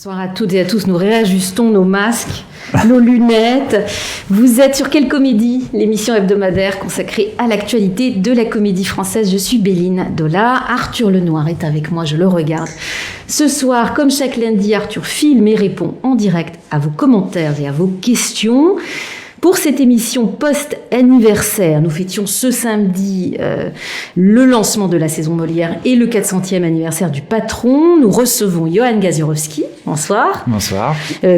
Bonsoir à toutes et à tous, nous réajustons nos masques, nos lunettes. Vous êtes sur Quelle Comédie, l'émission hebdomadaire consacrée à l'actualité de la comédie française. Je suis Béline Dola, Arthur Lenoir est avec moi, je le regarde. Ce soir, comme chaque lundi, Arthur filme et répond en direct à vos commentaires et à vos questions. Pour cette émission post-anniversaire, nous fêtions ce samedi le lancement de la saison Molière et le 400e anniversaire du Patron. Nous recevons Johan Gaziorowski. Bonsoir. Bonsoir.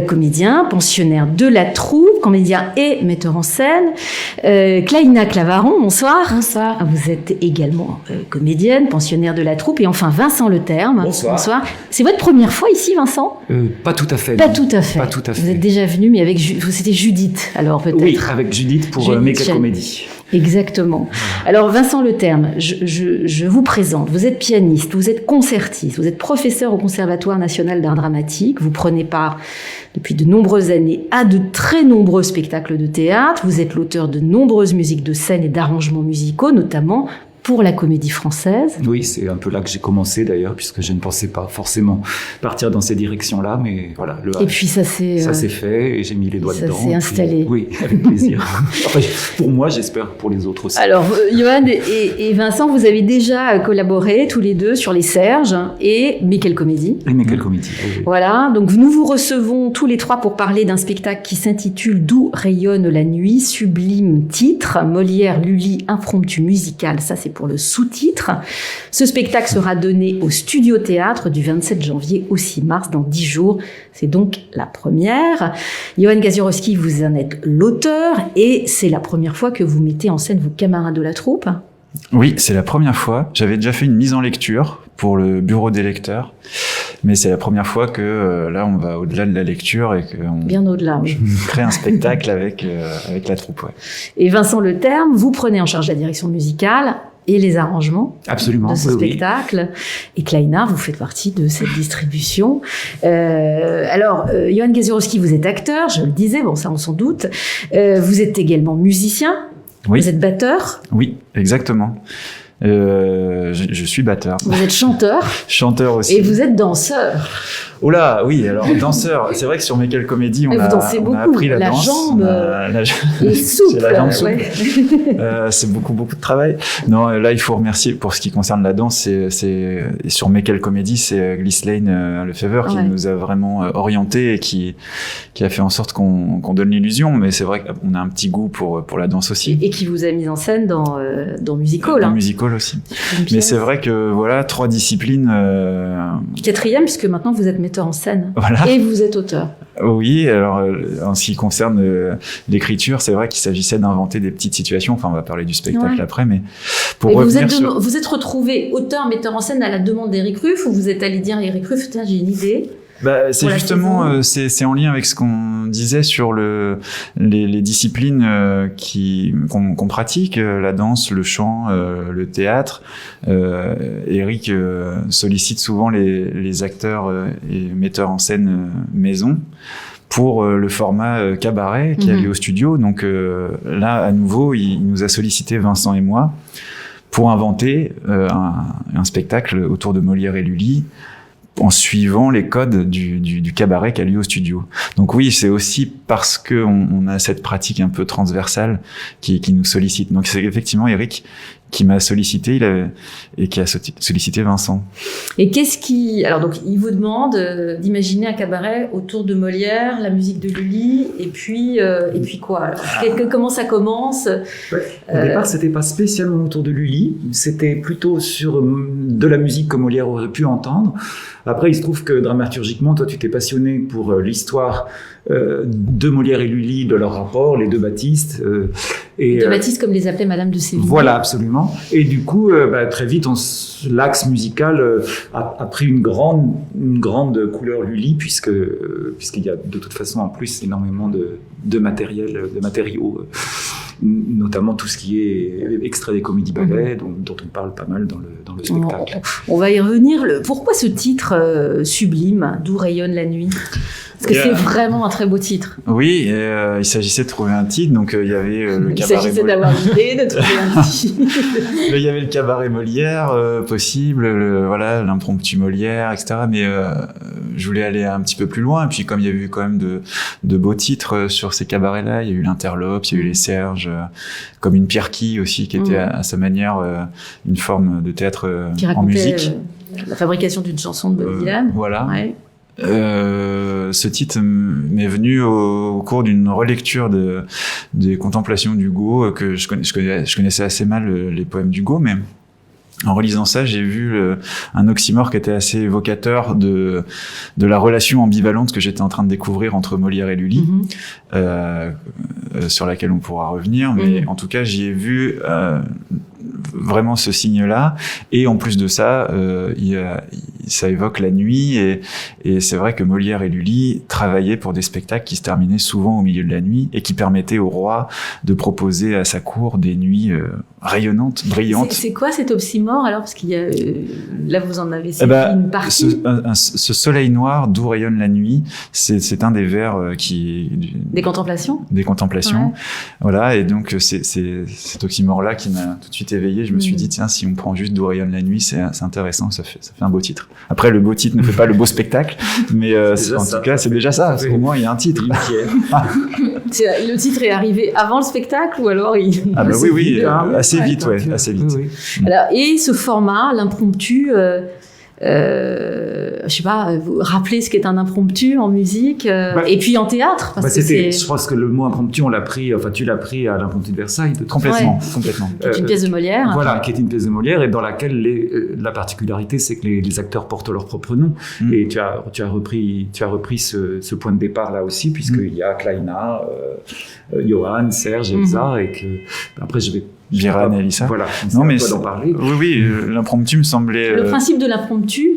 Comédien, pensionnaire de la troupe, comédien et metteur en scène. Klaina Clavaron, bonsoir. Bonsoir. Vous êtes également comédienne, pensionnaire de la troupe. Et enfin, Vincent Leterme. Bonsoir. C'est votre première fois ici, Vincent ? Pas tout à fait. Pas tout à fait. Pas tout à fait. Vous êtes déjà venu, mais avec c'était Judith, alors peut-être. Oui, avec Judith pour Quelle Comédie. Exactement. Alors Vincent Leterme, je vous présente. Vous êtes pianiste, vous êtes concertiste, vous êtes professeur au Conservatoire national d'art dramatique. Vous prenez part depuis de nombreuses années à de très nombreux spectacles de théâtre. Vous êtes l'auteur de nombreuses musiques de scène et d'arrangements musicaux, notamment pour la Comédie Française. Oui, c'est un peu là que j'ai commencé d'ailleurs, puisque je ne pensais pas forcément partir dans ces directions-là, mais voilà. Et puis ça s'est fait et j'ai mis les doigts dedans. Ça s'est installé. Oui, avec plaisir. Enfin, pour moi, j'espère pour les autres aussi. Alors, Johan et Vincent, vous avez déjà collaboré tous les deux sur Les Serges et Mais Quelle Comédie. Et Mais Quelle Comédie. Oui. Voilà, donc nous vous recevons tous les trois pour parler d'un spectacle qui s'intitule D'où rayonne la nuit, sublime titre, Molière, Lully, impromptu musical, ça c'est pour le sous-titre. Ce spectacle sera donné au Studio Théâtre du 27 janvier au 6 mars, dans 10 jours. C'est donc la première. Johan Gaziorowski, vous en êtes l'auteur et c'est la première fois que vous mettez en scène vos camarades de la troupe. Oui, c'est la première fois. J'avais déjà fait une mise en lecture pour le bureau des lecteurs, mais c'est la première fois que là, on va au-delà de la lecture et qu'on bien au-delà. Oui. Crée un spectacle avec la troupe. Ouais. Et Vincent Leterme, vous prenez en charge la direction musicale et les arrangements de ce spectacle. Oui. Et Klaina, vous faites partie de cette distribution. Alors, Johan Gaziorowski, vous êtes acteur, je le disais, bon ça on s'en doute. Vous êtes également musicien. Oui. Vous êtes batteur. Oui, exactement. Je suis batteur. Vous êtes chanteur. Chanteur aussi. Et vous êtes danseur. Oh là, oui, alors danseur. C'est vrai que sur Mes Quelle Comédie, on a appris la danse. La jambe est souple. C'est la jambe souple. Ouais. C'est beaucoup de travail. Non, là, il faut remercier, pour ce qui concerne la danse, c'est sur Mes Quelle Comédie, c'est Ghislaine Lefebvre qui nous a vraiment orientés et qui a fait en sorte qu'on donne l'illusion. Mais c'est vrai qu'on a un petit goût pour la danse aussi. Et qui vous a mis en scène dans Musical. Dans Musical aussi. Mais c'est vrai que voilà, 3 disciplines. 4e, puisque maintenant vous êtes metteur en scène. Voilà. Et vous êtes auteur. Oui, alors en ce qui concerne l'écriture, c'est vrai qu'il s'agissait d'inventer des petites situations. Enfin, on va parler du spectacle après, mais pour revenir vous êtes retrouvé auteur, metteur en scène à la demande d'Éric Ruff, ou vous êtes allé dire à Éric Ruff, tiens, j'ai une idée. C'est justement, c'est en lien avec ce qu'on disait sur les disciplines qu'on pratique, la danse, le chant, le théâtre. Eric sollicite souvent les acteurs et metteurs en scène maison pour le format cabaret qui a lieu au studio. Donc là, à nouveau, il nous a sollicité, Vincent et moi, pour inventer un spectacle autour de Molière et Lully, en suivant les codes du cabaret qui a lieu au studio. Donc oui, c'est aussi parce que on a cette pratique un peu transversale qui nous sollicite. Donc c'est effectivement Eric qui m'a sollicité et qui a sollicité Vincent. Et alors donc il vous demande d'imaginer un cabaret autour de Molière, la musique de Lully et puis quoi alors, comment ça commence? Au départ, c'était pas spécialement autour de Lully, c'était plutôt sur de la musique que Molière aurait pu entendre. Après, il se trouve que dramaturgiquement, toi, tu t'es passionné pour l'histoire de Molière et Lully, de leur rapport, les deux Baptistes. Deux Baptistes, comme les appelait Madame de Séville. Voilà, absolument. Et du coup, très vite, l'axe musical a pris une grande couleur Lully, puisqu'il y a de toute façon, en plus, énormément de matériaux, notamment tout ce qui est extrait des comédies ballets, dont on parle pas mal dans le spectacle. On va y revenir. Pourquoi ce titre sublime, D'où rayonne la nuit? Parce que c'est vraiment un très beau titre. Oui, il s'agissait de trouver un titre, donc il y avait le cabaret. Il s'agissait d'avoir l'idée de trouver un titre. Il y avait le cabaret Molière possible, l'impromptu Molière, etc. Mais je voulais aller un petit peu plus loin. Et puis comme il y a eu quand même de beaux titres sur ces cabarets-là, il y a eu l'Interlope, il y a eu les Serges, comme une Pierre-Qui aussi, qui était à sa manière une forme de théâtre en musique. La fabrication d'une chanson de Bob Dylan. Voilà. Ouais. Ce titre m'est venu au cours d'une relecture des Contemplations d'Hugo, que je connaissais assez mal les poèmes d'Hugo, mais en relisant ça, j'ai vu un oxymore qui était assez évocateur de la relation ambivalente que j'étais en train de découvrir entre Molière et Lully, sur laquelle on pourra revenir, mais en tout cas, j'y ai vu vraiment ce signe-là, et en plus de ça, ça évoque la nuit, et c'est vrai que Molière et Lully travaillaient pour des spectacles qui se terminaient souvent au milieu de la nuit, et qui permettaient au roi de proposer à sa cour des nuits rayonnantes, brillantes. C'est quoi cet oxymore alors? Parce qu'il y a, là vous en avez cité une partie. Ce soleil noir d'où rayonne la nuit, c'est un des vers des contemplations. Des contemplations, voilà, et donc c'est cet oxymore-là qui m'a tout de suite éveillé. Je me suis dit, tiens, si on prend juste d'où rayonne la nuit, c'est intéressant, ça fait un beau titre. Après, le beau titre ne fait pas le beau spectacle, mais en tout cas, c'est déjà ça, parce qu'au moins, il y a un titre. Le titre est arrivé avant le spectacle, ou alors oui, assez vite, assez vite. Oui. Alors, et ce format, l'impromptu, je sais pas, vous rappelez ce qu'est un impromptu en musique, et puis en théâtre, parce que je pense que le mot impromptu, tu l'as pris à l'impromptu de Versailles. Complètement. Qui est une pièce de Molière. Voilà, qui est une pièce de Molière, et dans laquelle la particularité, c'est que les acteurs portent leur propre nom. Et tu as repris ce point de départ là aussi, puisqu'il y a Kleina, Johann, Serge, Elsa, et que après je vais Viran et Elissa. Voilà, non, mais d'en parler. Oui, l'impromptu me semblait... Le principe de l'impromptu,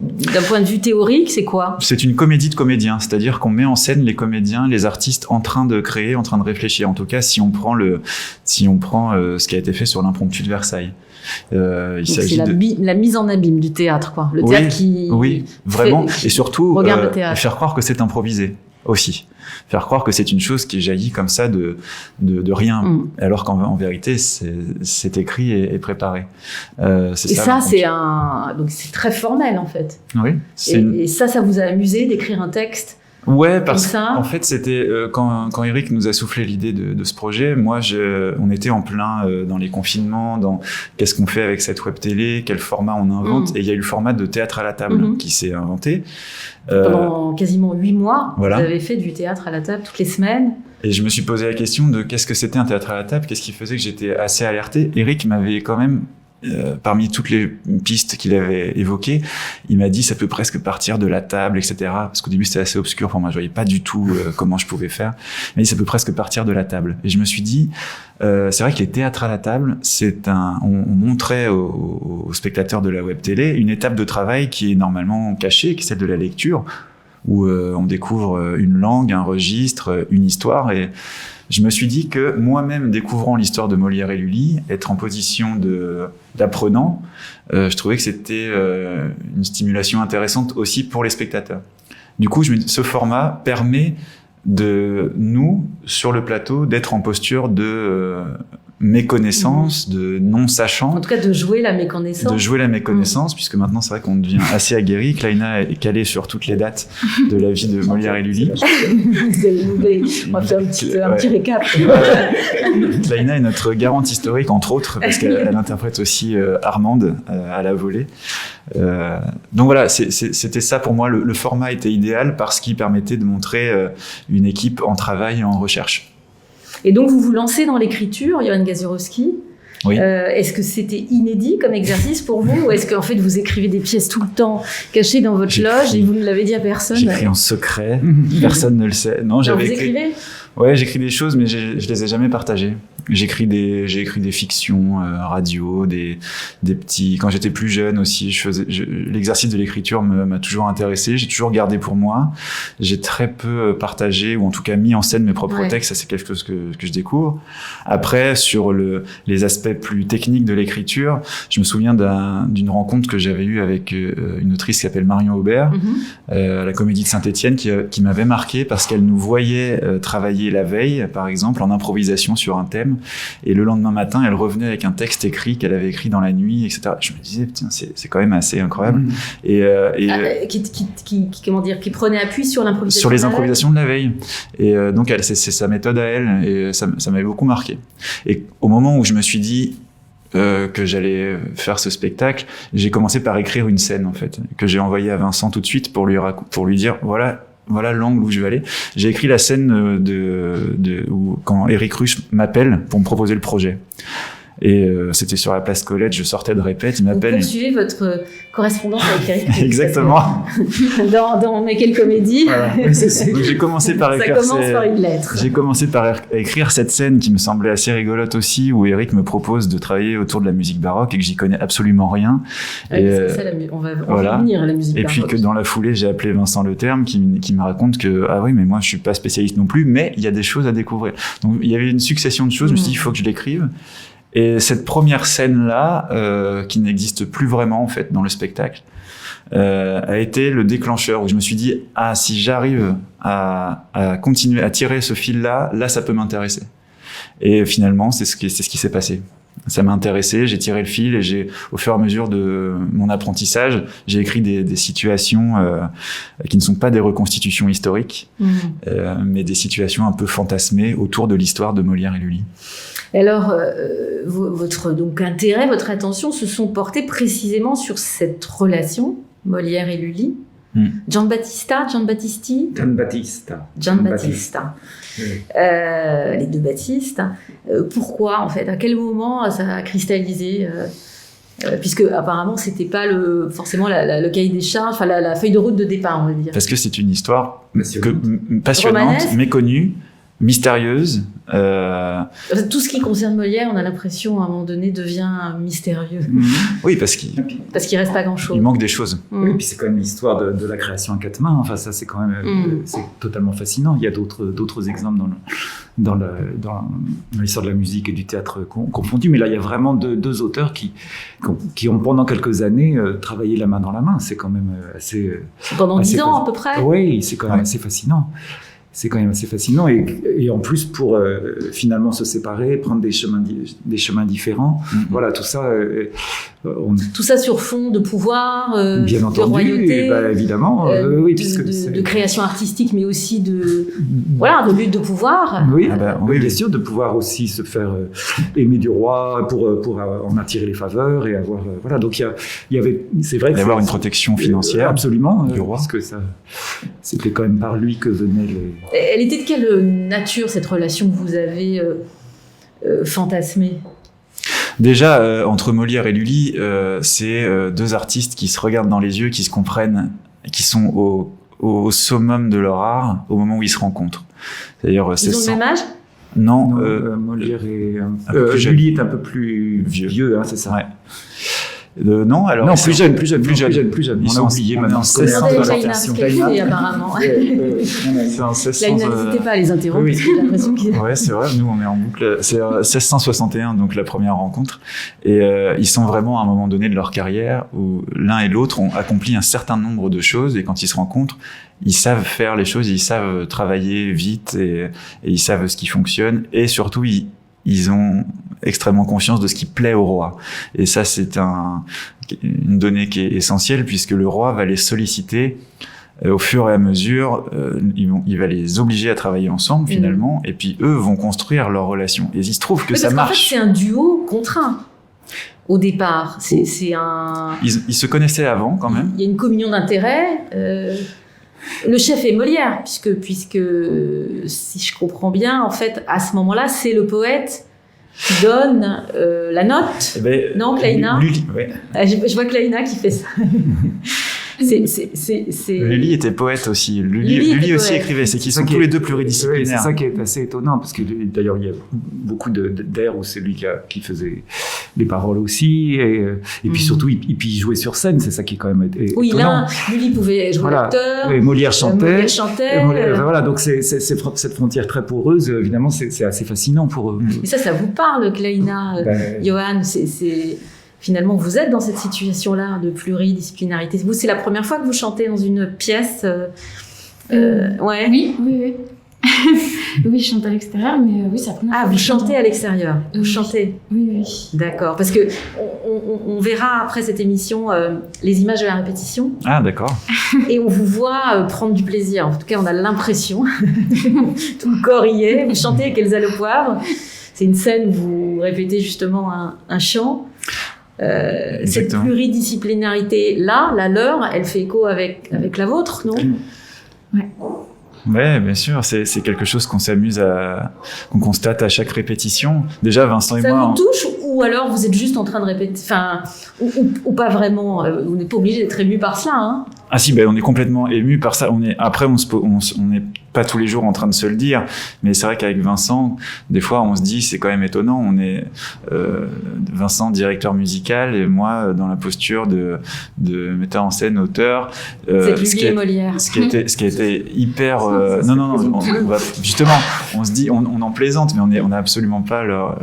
d'un point de vue théorique, c'est quoi? C'est une comédie de comédiens, c'est-à-dire qu'on met en scène les comédiens, les artistes en train de créer, en train de réfléchir. En tout cas, si on prend ce qui a été fait sur l'impromptu de Versailles. C'est la mise en abîme du théâtre, quoi. Le théâtre qui... Oui, vraiment. Et surtout, regarde le théâtre. Faire croire que c'est improvisé aussi. Faire croire que c'est une chose qui jaillit comme ça de rien, alors qu'en vérité c'est écrit et préparé. Donc c'est très formel en fait. Oui. Et ça vous a amusé d'écrire un texte? Ouais, parce qu'en fait, c'était quand Eric nous a soufflé l'idée de ce projet, on était en plein dans les confinements, dans qu'est-ce qu'on fait avec cette web télé, quel format on invente, et il y a eu le format de théâtre à la table qui s'est inventé. Pendant quasiment 8 mois, voilà. Vous avez fait du théâtre à la table toutes les semaines. Et je me suis posé la question de qu'est-ce que c'était un théâtre à la table, qu'est-ce qui faisait que j'étais assez alerté. Eric m'avait quand même parmi toutes les pistes qu'il avait évoquées, il m'a dit ça peut presque partir de la table, etc. Parce qu'au début c'était assez obscur pour moi, je voyais pas du tout comment je pouvais faire. Il m'a dit ça peut presque partir de la table. Et je me suis dit, c'est vrai que les théâtres à la table, on montrait aux spectateurs de la web télé une étape de travail qui est normalement cachée, qui est celle de la lecture, où on découvre une langue, un registre, une histoire, et je me suis dit que moi-même, découvrant l'histoire de Molière et Lully, être en position d'apprenant, je trouvais que c'était une stimulation intéressante aussi pour les spectateurs. Du coup, ce format permet de nous, sur le plateau, d'être en posture de méconnaissance, de non-sachant. En tout cas, de jouer la méconnaissance. De jouer la méconnaissance, puisque maintenant, c'est vrai qu'on devient assez aguerri. Kleina est calée sur toutes les dates de la vie de Molière et Lully. On va faire un petit récap. Kleina est notre garante historique, entre autres, parce qu'elle interprète aussi Armande à la volée. Donc voilà, c'était ça pour moi. Le format était idéal parce qu'il permettait de montrer une équipe en travail et en recherche. Et donc, vous vous lancez dans l'écriture, Johann Gasiorowski. Oui. Est-ce que c'était inédit comme exercice pour vous, ou est-ce qu'en fait vous écrivez des pièces tout le temps cachées dans votre loge et vous ne l'avez dit à personne? J'écris en secret, personne ne le sait. Non, vous écrivez? Ouais, j'écris des choses, mais je les ai jamais partagées. J'ai écrit des fictions radio, des petits. Quand j'étais plus jeune aussi, l'exercice de l'écriture m'a toujours intéressé. J'ai toujours gardé pour moi. J'ai très peu partagé ou en tout cas mis en scène mes propres textes. Ça, c'est quelque chose que je découvre. Après, sur les aspects plus techniques de l'écriture, je me souviens d'une rencontre que j'avais eue avec une autrice qui s'appelle Marion Aubert, à la Comédie de Saint-Étienne, qui m'avait marqué parce qu'elle nous voyait travailler la veille, par exemple, en improvisation sur un thème. Et le lendemain matin, elle revenait avec un texte écrit qu'elle avait écrit dans la nuit, etc. Je me disais, tiens, c'est quand même assez incroyable. Qui prenait appui sur l'improvisation. Sur les improvisations de la veille. Et donc, c'est sa méthode à elle, et ça m'avait beaucoup marqué. Et au moment où je me suis dit que j'allais faire ce spectacle, j'ai commencé par écrire une scène, en fait, que j'ai envoyée à Vincent tout de suite pour lui dire, voilà l'angle où je vais aller. J'ai écrit la scène où quand Éric Ruche m'appelle pour me proposer le projet. Et c'était sur la place Colette, je sortais de répète, il m'appelle. Vous poursuivez votre correspondance avec Éric Ruche. Exactement. dans Mais quelle comédie. Voilà. Donc j'ai commencé par écrire. Ça commence par une lettre. J'ai commencé par écrire cette scène qui me semblait assez rigolote aussi, où Éric me propose de travailler autour de la musique baroque et que j'y connais absolument rien. On va revenir à la musique baroque. Et puis que dans la foulée, j'ai appelé Vincent Leterme qui me raconte que ah oui, mais moi je suis pas spécialiste non plus, mais il y a des choses à découvrir. Donc il y avait une succession de choses. Je me suis dit il faut que je l'écrive. Et cette première scène-là, qui n'existe plus vraiment en fait dans le spectacle, a été le déclencheur où je me suis dit si j'arrive à continuer à tirer ce fil-là, ça peut m'intéresser. Et finalement, c'est ce qui s'est passé. Ça m'a intéressé, j'ai tiré le fil et au fur et à mesure de mon apprentissage, j'ai écrit des situations qui ne sont pas des reconstitutions historiques, mais des situations un peu fantasmées autour de l'histoire de Molière et Lully. Alors, votre intérêt, votre attention se sont portés précisément sur cette relation, Molière et Lully. Giambattista. Oui. Les deux Baptistes. Pourquoi, en fait? À quel moment ça a cristallisé puisque apparemment c'était pas forcément le cahier des charges, enfin la feuille de route de départ, on va dire. Parce que c'est une histoire passionnante, romanesque, méconnue, mystérieuse. Tout ce qui concerne Molière, on a l'impression à un moment donné devient mystérieux. Oui, parce qu'il reste pas grand-chose. Il manque des choses. Oui, et puis c'est quand même l'histoire de la création à quatre mains. Enfin, ça c'est quand même c'est totalement fascinant. Il y a d'autres exemples dans l'histoire de la musique et du théâtre confondus, mais là il y a vraiment deux auteurs qui ont pendant quelques années travaillé la main dans la main. C'est quand même assez. Pendant 10 ans à peu près. Oui, c'est quand même assez fascinant. C'est quand même assez fascinant et en plus pour finalement se séparer, prendre des chemins différents. Voilà, tout ça. Tout ça sur fond de pouvoir, bien de entendu, royauté, évidemment, oui, de création artistique, mais aussi de lutte de pouvoir. Oui, oui, bien sûr, de pouvoir aussi se faire aimer du roi pour en attirer les faveurs et avoir voilà. Donc il y avait, c'est vrai, d'avoir une protection financière, absolument, du roi, parce que c'était quand même par lui que venaient les. Elle était de quelle nature cette relation que vous avez fantasmée? Déjà, entre Molière et Lully, c'est deux artistes qui se regardent dans les yeux, qui se comprennent, qui sont au summum de leur art au moment où ils se rencontrent. C'est-à-dire, ils ont le même âge? Non, Molière est un peu plus jeune. Lully est un peu plus vieux, hein, c'est ça. Ouais. Non, alors non, plus jeune. On a oublié maintenant. Apparemment. C'est en 1600. Là, n'hésitez pas à les interrompre. Oui. J'ai l'impression qu'il. Ouais, c'est vrai. Nous, on est en boucle. C'est 1661, donc la première rencontre. Et ils sont vraiment à un moment donné de leur carrière où l'un et l'autre ont accompli un certain nombre de choses. Et quand ils se rencontrent, ils savent faire les choses, ils savent travailler vite et ils savent ce qui fonctionne. Et surtout, ils ont extrêmement conscience de ce qui plaît au roi. Et ça, c'est une donnée qui est essentielle puisque le roi va les solliciter au fur et à mesure. Il va les obliger à travailler ensemble finalement. Et puis eux vont construire leur relation. Et il se trouve que ça marche. En fait, c'est un duo contraint. Au départ, c'est un. Ils se connaissaient avant quand même. Il y a une communion d'intérêts. Le chef est Molière, puisque si je comprends bien, en fait, à ce moment-là, c'est le poète qui donne la note. Eh ben, non, Kleina. Lully, ouais. Je vois Kleina qui fait ça. Lully était poète aussi. Lully aussi écrivait. C'est qu'ils sont tous les deux pluridisciplinaires. C'est ça qui est assez étonnant, parce que d'ailleurs, il y a beaucoup d'airs où c'est lui qui faisait les paroles aussi. Et puis surtout, il jouait sur scène. C'est ça qui est quand même étonnant. Oui, là, Lully pouvait jouer l'acteur. Et Molière chantait. Voilà, donc cette frontière très poreuse, évidemment, c'est assez fascinant pour eux. Et ça vous parle, Cléina, Johan, finalement, vous êtes dans cette situation-là de pluridisciplinarité. Vous, c'est la première fois que vous chantez dans une pièce ouais. Oui. Oui, je chante à l'extérieur, mais oui, c'est la première fois. Ah, vous chantez à l'extérieur. Vous chantez. Oui. D'accord. Parce que on verra après cette émission les images de la répétition. Ah, d'accord. Et on vous voit prendre du plaisir. En tout cas, on a l'impression. Tout le corps y est. Vous chantez avec Elsa Le Poivre. C'est une scène où vous répétez justement un chant. Cette pluridisciplinarité-là, la leur, elle fait écho avec la vôtre, non ? Ouais, bien sûr, c'est quelque chose qu'on constate à chaque répétition. Déjà, Vincent et moi... Ça vous touche ou alors vous êtes juste en train de répéter, ou pas vraiment, vous n'êtes pas obligé d'être ému par cela, hein ? Ah si, on est complètement ému par ça. On n'est pas tous les jours en train de se le dire, mais c'est vrai qu'avec Vincent, des fois, on se dit, c'est quand même étonnant. On est Vincent, directeur musical, et moi, dans la posture de metteur en scène, auteur. C'est Lully et Molière. Ce qui a été hyper... non, justement, on se dit, on en plaisante, mais on n'a absolument pas leur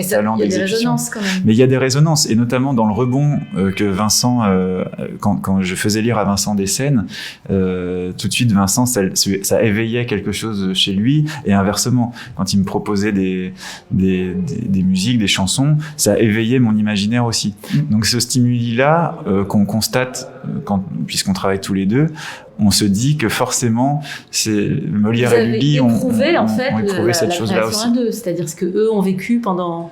talent d'exécution. Il y a des résonances quand même. Mais il y a des résonances, et notamment dans le rebond que Vincent, quand je faisais lire à Vincent des scènes, tout de suite Vincent, ça éveillait quelque chose chez lui, et inversement, quand il me proposait des musiques, des chansons, ça éveillait mon imaginaire aussi. Donc ce stimuli-là qu'on constate puisqu'on travaille tous les deux, on se dit que forcément, c'est Molière et Lully ont éprouvé cette chose-là aussi. C'est-à-dire ce que eux ont vécu pendant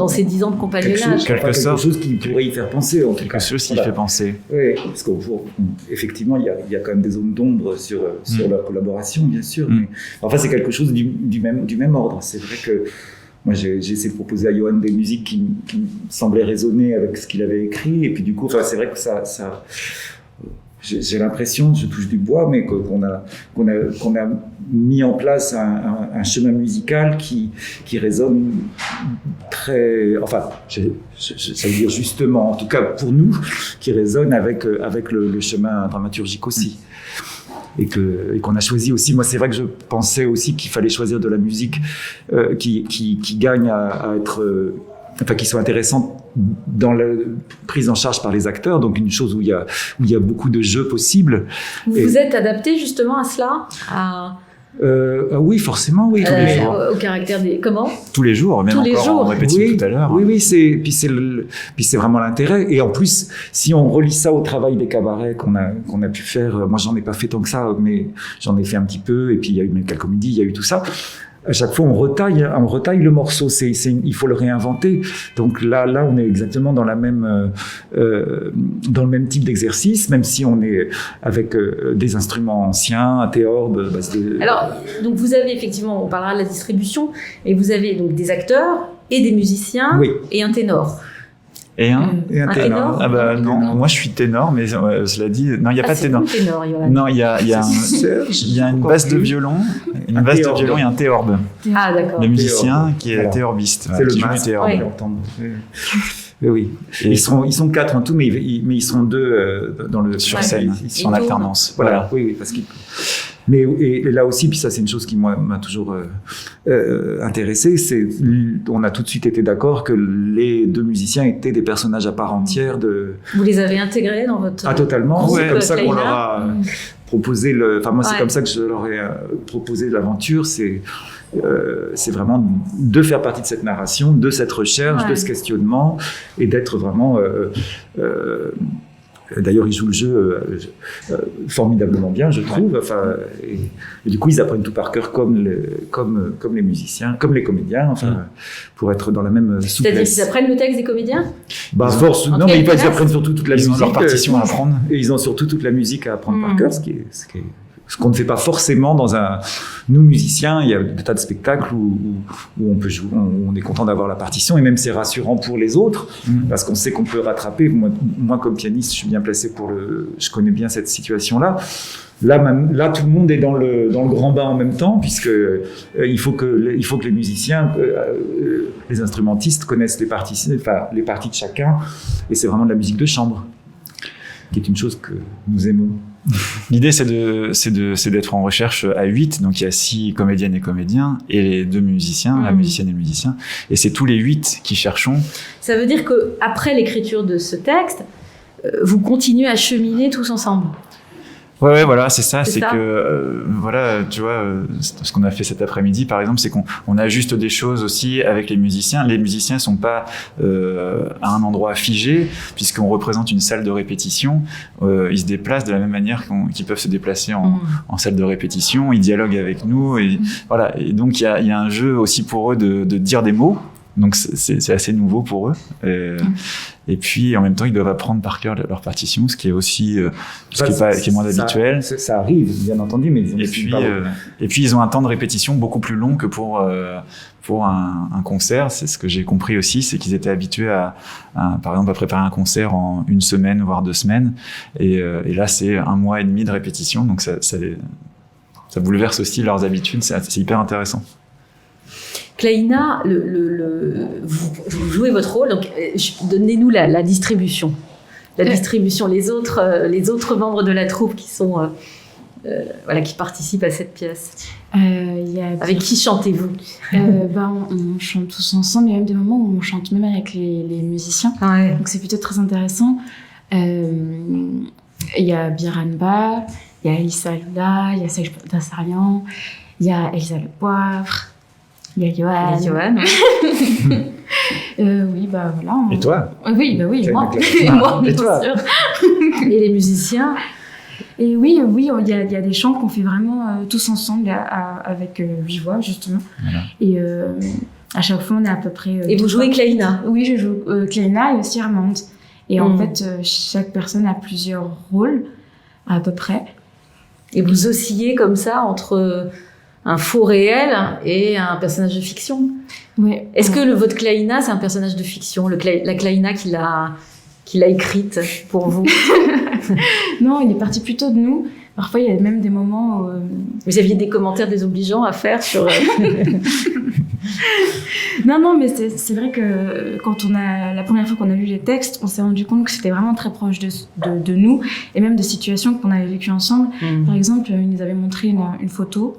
ces 10 ans de compagnonnage. Quelque chose qui pourrait y faire penser. Quelque chose qui fait penser. Oui, parce qu'effectivement, il y a quand même des zones d'ombre sur leur collaboration, bien sûr. Mais, enfin, c'est quelque chose du même ordre. C'est vrai que moi, j'ai essayé de proposer à Johan des musiques qui me semblaient résonner avec ce qu'il avait écrit. Et puis du coup, c'est vrai que ça j'ai l'impression, je touche du bois, mais qu'on a mis en place un chemin musical qui résonne très, ça veut dire justement, en tout cas pour nous, qui résonne avec le chemin dramaturgique aussi. Et qu'on a choisi aussi. Moi, c'est vrai que je pensais aussi qu'il fallait choisir de la musique qui gagne à être... qui soit intéressante dans la prise en charge par les acteurs, donc une chose où il y a beaucoup de jeux possibles. Vous êtes adapté justement à cela, oui, forcément, oui. Tous les jours. Au caractère des... Comment ? Tous les jours, même tous encore, on répétait tout à l'heure. Oui, puis c'est vraiment l'intérêt. Et en plus, si on relie ça au travail des cabarets qu'on a pu faire, moi j'en ai pas fait tant que ça, mais j'en ai fait un petit peu, et puis il y a eu même Calcomédie, il y a eu tout ça. À chaque fois, on retaille le morceau. Il faut le réinventer. Donc là, on est exactement dans le même type d'exercice, même si on est avec des instruments anciens, un théorbe. Alors, donc vous avez effectivement, on parlera de la distribution, et vous avez donc des acteurs et des musiciens et un ténor. Et un ténor. Ah bah non, moi je suis ténor, mais cela dit, non, il n'y a pas de ténor. Non, il y a une basse de violon, et un théorbe. Ah d'accord. Le musicien qui est théorbiste, c'est le qui joue du théorbe. Oui. Ils sont 4 en tout, mais ils seront 2 sur scène, en alternance. Voilà. Oui, parce qu'ils... Mais et là aussi, puis ça c'est une chose qui m'a toujours intéressé, on a tout de suite été d'accord que les 2 musiciens étaient des personnages à part entière de... Vous les avez intégrés dans votre... Ah totalement, c'est comme ça qu'on leur a proposé c'est comme ça que je leur ai proposé l'aventure, c'est vraiment de faire partie de cette narration, de cette recherche, de ce questionnement, et d'être vraiment... D'ailleurs, ils jouent le jeu formidablement bien, je trouve. Et du coup, ils apprennent tout par cœur, comme les musiciens, comme les comédiens, pour être dans la même souplesse. C'est-à-dire qu'ils apprennent le texte des comédiens ? Non, mais ils apprennent surtout toute la musique. Ils ont leur partition à apprendre. Et ils ont surtout toute la musique à apprendre par cœur, ce qui est Ce qu'on ne fait pas forcément nous musiciens, il y a des tas de spectacles où on peut jouer, on est content d'avoir la partition et même c'est rassurant pour les autres parce qu'on sait qu'on peut rattraper. Moi comme pianiste, je suis bien placé je connais bien cette situation-là. Là, tout le monde est dans le grand bain en même temps puisque il faut que les musiciens, les instrumentistes connaissent les parties de chacun et c'est vraiment de la musique de chambre qui est une chose que nous aimons. L'idée, c'est d'être en recherche à 8, donc il y a 6 comédiennes et comédiens, et les 2 musiciens, la musicienne et le musicien, et c'est tous les 8 qui cherchons. Ça veut dire qu'après l'écriture de ce texte, vous continuez à cheminer tous ensemble. Ouais, voilà, c'est ça. C'est que, voilà, tu vois, ce qu'on a fait cet après-midi, par exemple, c'est qu'on ajuste des choses aussi avec les musiciens. Les musiciens sont pas à un endroit figé, puisqu'on représente une salle de répétition. Ils se déplacent de la même manière qu'ils peuvent se déplacer en salle de répétition. Ils dialoguent avec nous, et voilà. Et donc il y a un jeu aussi pour eux de dire des mots. Donc c'est assez nouveau pour eux. Et puis en même temps, ils doivent apprendre par cœur leur partition, ce qui est aussi qui est moins habituel. Ça arrive, bien entendu, mais et puis ils ont un temps de répétition beaucoup plus long que pour un concert. C'est ce que j'ai compris aussi, c'est qu'ils étaient habitués par exemple à préparer un concert en 1 semaine voire 2 semaines. Et là, c'est 1 mois et demi de répétition, donc ça bouleverse aussi leurs habitudes. C'est hyper intéressant. Klaina, vous jouez votre rôle, donc donnez-nous la distribution. La distribution, les autres membres de la troupe qui sont qui participent à cette pièce. Avec qui chantez-vous? On chante tous ensemble. Il y a même des moments où on chante même avec les musiciens. Ouais. Donc c'est plutôt très intéressant. Il y a Biranba, il y a Elissa Lula, il y a Serge Dassarian, il y a Elsa Le Poivre. Il y a Johan. Oui, voilà. Et toi? Oui, moi. Et moi, et toi? Sûr. Et les musiciens? Et oui, il y a des chants qu'on fait vraiment tous ensemble avec 8 voix, justement. Voilà. Et à chaque fois, on est à peu près... et vous jouez Klaina? Oui, je joue Klaina et aussi Armande. Et en fait, chaque personne a plusieurs rôles, à peu près. Et vous oscillez comme ça entre... un faux réel et un personnage de fiction. Oui. Est-ce que votre Klaina, c'est un personnage de fiction, la Klaina qu'il a écrite pour vous? Non, il est parti plutôt de nous. Parfois, il y a même des moments où... Vous aviez des commentaires désobligeants à faire sur... Non, mais c'est vrai que la première fois qu'on a lu les textes, on s'est rendu compte que c'était vraiment très proche de nous et même de situations qu'on avait vécues ensemble. Par exemple, il nous avait montré une photo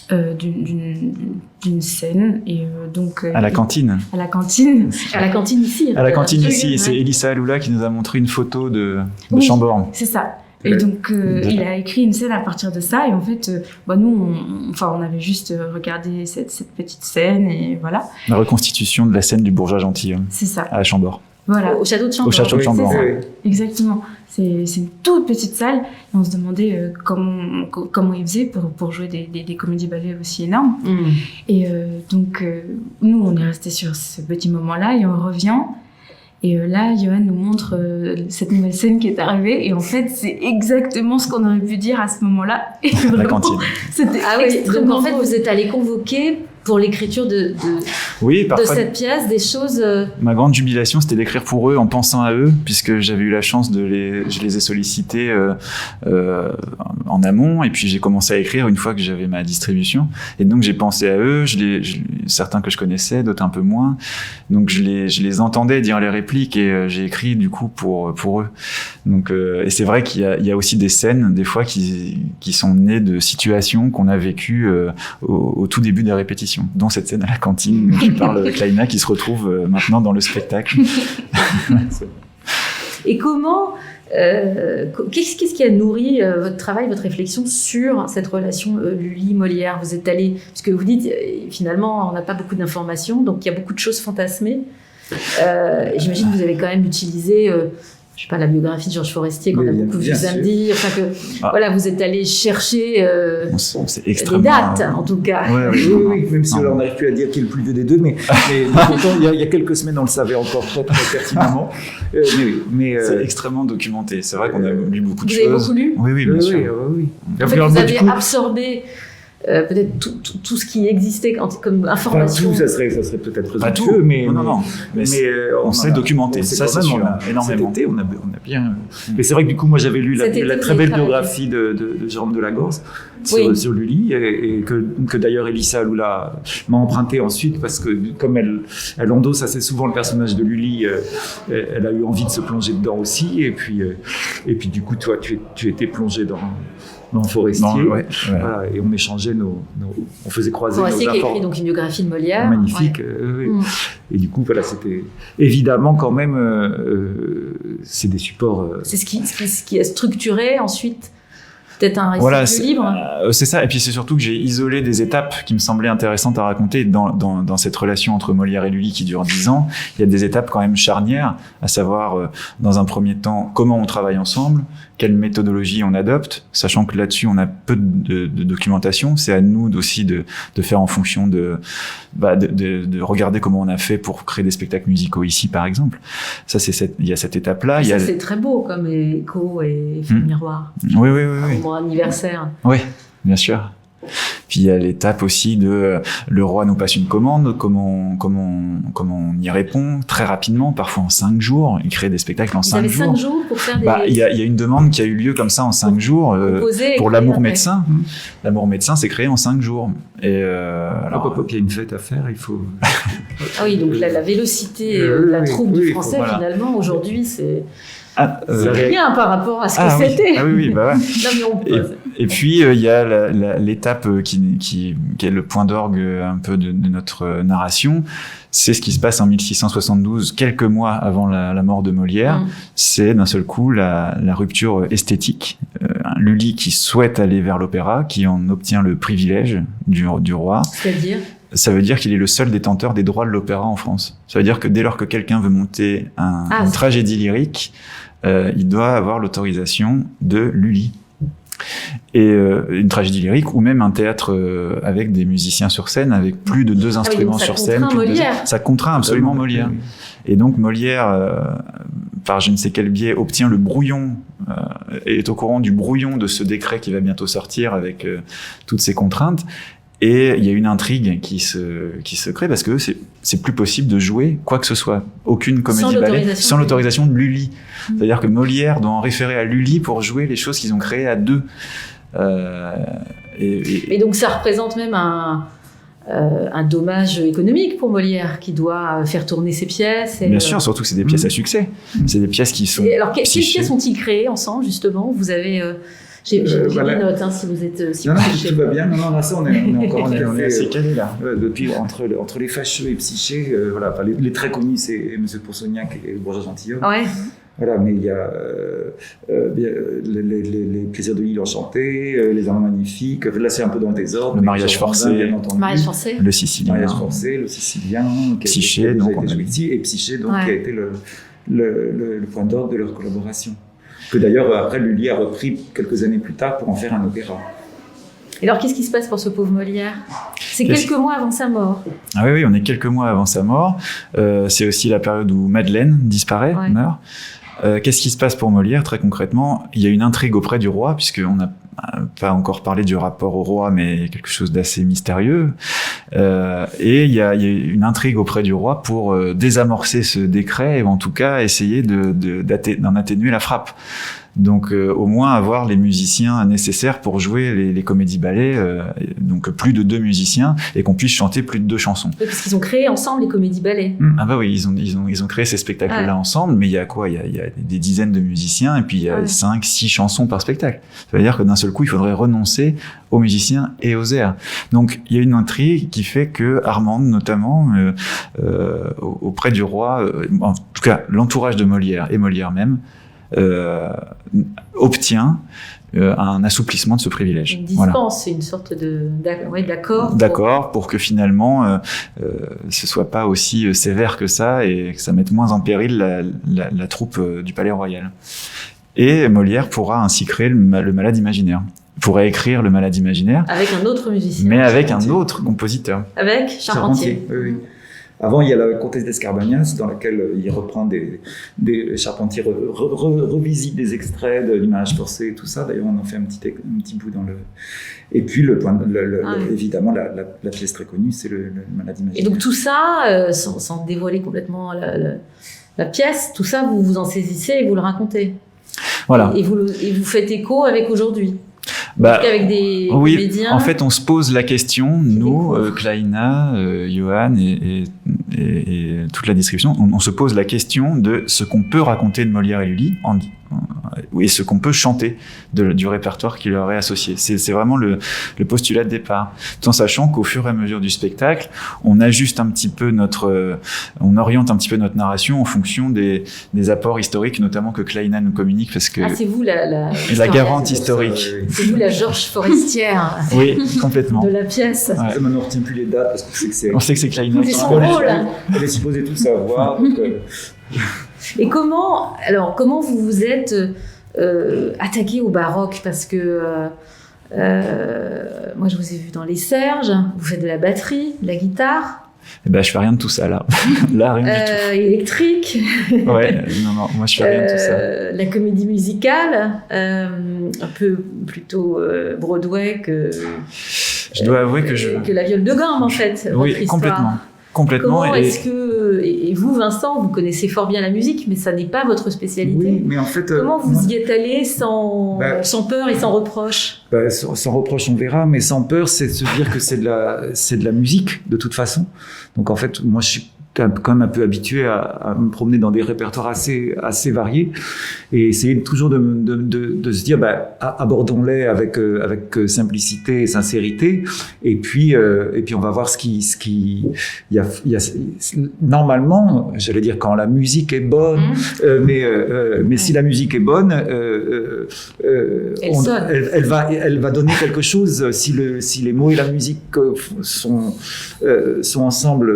d'une scène et donc à la cantine ici à la cantine ici, et c'est Elissa Lula qui nous a montré une photo de Chambord. C'est ça. Et donc il a écrit une scène à partir de ça, et en fait nous on avait juste regardé cette petite scène, et voilà, la reconstitution de la scène du bourgeois gentilhomme. C'est ça, à Chambord. Voilà, au château de Chambord. Au château de Chambord. Oui. Exactement. C'est une toute petite salle, et on se demandait comment ils faisaient pour jouer des comédies-ballets aussi énormes. Et donc nous on est restés sur ce petit moment-là, et on revient. Et là, Johan nous montre cette nouvelle scène qui est arrivée, et en fait, c'est exactement ce qu'on aurait pu dire à ce moment-là. Et la cantine. C'était donc en fait, vous êtes allé convoquer pour l'écriture de cette pièce des choses... Ma grande jubilation, c'était d'écrire pour eux en pensant à eux, puisque j'avais eu la chance je les ai sollicités en amont, et puis j'ai commencé à écrire une fois que j'avais ma distribution. Et donc j'ai pensé à eux, certains que je connaissais, d'autres un peu moins. Donc je les entendais dire les répliques, et j'ai écrit du coup pour eux. Donc et c'est vrai qu'il y a aussi des scènes des fois qui sont nées de situations qu'on a vécues au tout début des répétitions, dont cette scène à la cantine dont tu parles, Klaina, qui se retrouve maintenant dans le spectacle. Et comment qu'est-ce qui a nourri votre travail, votre réflexion sur cette relation Lully-Molière? Vous êtes allé, parce que vous dites finalement on n'a pas beaucoup d'informations, donc il y a beaucoup de choses fantasmées. J'imagine que vous avez quand même utilisé je sais pas, la biographie de Georges Forestier qu'on a beaucoup vu bien samedi, enfin que voilà, vous êtes allé chercher c'est des extrêmement... dates en tout cas. Oui, même si on n'arrive plus à dire qui est le plus vieux des deux, mais pourtant il y a quelques semaines on le savait encore très pertinemment. Mais c'est extrêmement documenté. C'est vrai qu'on a lu beaucoup de vous choses. avez beaucoup lu? Oui, bien sûr. Oui. En fait, vous avez absorbé peut-être tout ce qui existait comme information. Tout, ça serait peut-être pas tout, présomptueux, mais non. Mais on s'est documenté, ça c'est sûr, énormément. Cet été, on a bien. Mais c'est vrai que du coup, moi j'avais lu la très belle biographie de Jérôme Delagorce sur Lully, et que d'ailleurs Elissa Aloula m'a emprunté ensuite, parce que comme elle endosse assez souvent le personnage de Lully, elle a eu envie de se plonger dedans aussi, et puis du coup, toi, tu étais plongé dans Forestier, voilà, et on échangeait on faisait croiser Forestier nos qui a écrit donc une biographie de Molière. Magnifique. Et du coup, voilà, c'était évidemment quand même, c'est des supports. C'est ce qui a structuré ensuite peut-être un récit plus libre. C'est ça. Et puis c'est surtout que j'ai isolé des étapes qui me semblaient intéressantes à raconter dans cette relation entre Molière et Lully qui dure 10 ans. Il y a des étapes quand même charnières, à savoir dans un premier temps comment on travaille ensemble, quelle méthodologie on adopte, sachant que là-dessus on a peu de documentation. C'est à nous aussi de faire en fonction de regarder comment on a fait pour créer des spectacles musicaux ici par exemple. Ça il y a cette étape-là. C'est très beau comme écho et effet miroir. Oui. Mon anniversaire. Oui, bien sûr. Puis il y a l'étape aussi de le roi nous passe une commande, comment on y répond très rapidement, parfois en 5 jours. Il crée des spectacles en 5 jours. Vous avez 5 jours pour faire des... Il y a une demande qui a eu lieu comme ça en 5 jours pour l'amour médecin. L'amour médecin s'est créé en 5 jours. Et alors, il y a une fête à faire, il faut... Ah oui, donc la vélocité, la troupe du français, finalement, aujourd'hui, c'est... rien par rapport à ce que c'était. Ah oui, bah ouais. Non, mais on pose. Et puis il y a l'étape qui est le point d'orgue un peu de notre narration. C'est ce qui se passe en 1672, quelques mois avant la mort de Molière. C'est d'un seul coup la rupture esthétique. Lully qui souhaite aller vers l'opéra, qui en obtient le privilège du roi. C'est-à-dire ? Ça veut dire qu'il est le seul détenteur des droits de l'opéra en France. Ça veut dire que dès lors que quelqu'un veut monter une tragédie lyrique, il doit avoir l'autorisation de Lully. Et une tragédie lyrique ou même un théâtre avec des musiciens sur scène, avec plus de 2 instruments sur scène. Ça contraint absolument Molière. Et donc Molière, par je ne sais quel biais, obtient le brouillon, est au courant du brouillon de ce décret qui va bientôt sortir avec toutes ces contraintes. Et il y a une intrigue qui se crée parce que c'est plus possible de jouer quoi que ce soit, aucune comédie-ballet sans l'autorisation de Lully. C'est-à-dire que Molière doit en référer à Lully pour jouer les choses qu'ils ont créées à 2. Et donc ça représente même un dommage économique pour Molière qui doit faire tourner ses pièces. Bien sûr, surtout que c'est des pièces à succès. C'est des pièces qui sont... Et alors, quelles pièces ont-ils créées ensemble, justement ? Vous avez... J'ai des notes, si vous êtes... non, tout va bien. Non, là, ça, on est encore on est assez calé, là. Depuis, entre les fâcheux et Psyché, voilà, les très connus, c'est M. Poursognac et le bourgeois gentilhomme. Ouais. Voilà, mais il y a les plaisirs de l'île enchantée, les amants magnifiques. Là, c'est un peu dans le désordre. Le mariage forcé. Bien entendu. Mariage forcé. Le Sicilien. Mariage forcé, le Sicilien. Psyché, donc on a dit. Et Psyché, donc, qui a été le point d'ordre de leur collaboration. Que d'ailleurs, après, Lully a repris quelques années plus tard pour en faire un opéra. Et alors, qu'est-ce qui se passe pour ce pauvre Molière ? C'est quelques mois avant sa mort. Ah oui, on est quelques mois avant sa mort. C'est aussi la période où Madeleine disparaît, meurt. Qu'est-ce qui se passe pour Molière, très concrètement ? Il y a une intrigue auprès du roi, puisqu'on n'a pas encore parlé du rapport au roi, mais quelque chose d'assez mystérieux. Et il y a une intrigue auprès du roi pour désamorcer ce décret, ou en tout cas essayer d'en atténuer la frappe. Donc au moins avoir les musiciens nécessaires pour jouer les comédies-ballets, donc plus de 2 musiciens, et qu'on puisse chanter plus de 2 chansons. Oui, parce qu'ils ont créé ensemble les comédies-ballets. Ah bah oui, ils ont créé ces spectacles-là ensemble, mais il y a quoi ? Il y a des dizaines de musiciens, et puis il y a 5-6 chansons par spectacle. Ça veut dire que d'un seul coup, il faudrait renoncer aux musiciens et aux airs. Donc il y a une intrigue qui fait que Armande, notamment, auprès du roi, en tout cas l'entourage de Molière et Molière même, obtient un assouplissement de ce privilège. Une dispense, une sorte d'accord. D'accord, pour que finalement, ce soit pas aussi sévère que ça et que ça mette moins en péril la troupe du Palais Royal. Et Molière pourra ainsi créer le Malade imaginaire. Il pourrait écrire le Malade imaginaire. Avec un autre musicien. Mais avec un autre compositeur. Avec Charpentier. Oui. Avant, il y a la Comtesse d'Escarbagnas, dans laquelle il reprend Charpentier revisite des extraits de l'image forcée et tout ça. D'ailleurs, on en fait un petit bout dans le... Et puis, évidemment, la pièce très connue, c'est le Malade imaginaire. Et donc, tout ça, sans dévoiler complètement la pièce, tout ça, vous vous en saisissez et vous le racontez. Voilà. Et vous faites écho avec aujourd'hui. Avec des oui, comédiens. En fait, on se pose la question, nous, Kleina, Johan et toute la description, on se pose la question de ce qu'on peut raconter de Molière et Lully et ce qu'on peut chanter du répertoire qui leur est associé. C'est vraiment le postulat de départ. Tout en sachant qu'au fur et à mesure du spectacle, on ajuste un petit peu on oriente un petit peu notre narration en fonction des apports historiques, notamment que Kleina nous communique, parce que c'est vous la garante historique. C'est vous la Georges Forestière. Oui, complètement. De la pièce. Ouais. Maintenant, on ne retient plus les dates parce qu'on sait que c'est Kleina. C'est son rôle. Elle est supposée tout savoir. Donc, Et comment vous vous êtes attaqué au baroque? Parce que moi, je vous ai vu dans les Serges, vous faites de la batterie, de la guitare. Je fais rien de tout ça, là. Là, rien du tout. Électrique. Ouais, non, moi, je fais rien de tout ça. La comédie musicale, un peu plutôt Broadway que... Je dois avouer que la viole de gamme, en fait. Oui, complètement. Comment est-ce que... Et vous, Vincent, vous connaissez fort bien la musique, mais ça n'est pas votre spécialité. Oui, mais en fait... Comment vous y êtes allé sans peur et sans reproche? Sans reproche, on verra, mais sans peur, c'est de se dire que c'est de la musique, de toute façon. Donc, en fait, moi, je suis quand même un peu habitué à me promener dans des répertoires assez variés et essayer toujours de se dire abordons-les avec simplicité et sincérité et puis on va voir ce qui normalement, j'allais dire, quand la musique est bonne, mais si la musique est bonne, elle va donner quelque chose si les mots et la musique sont ensemble,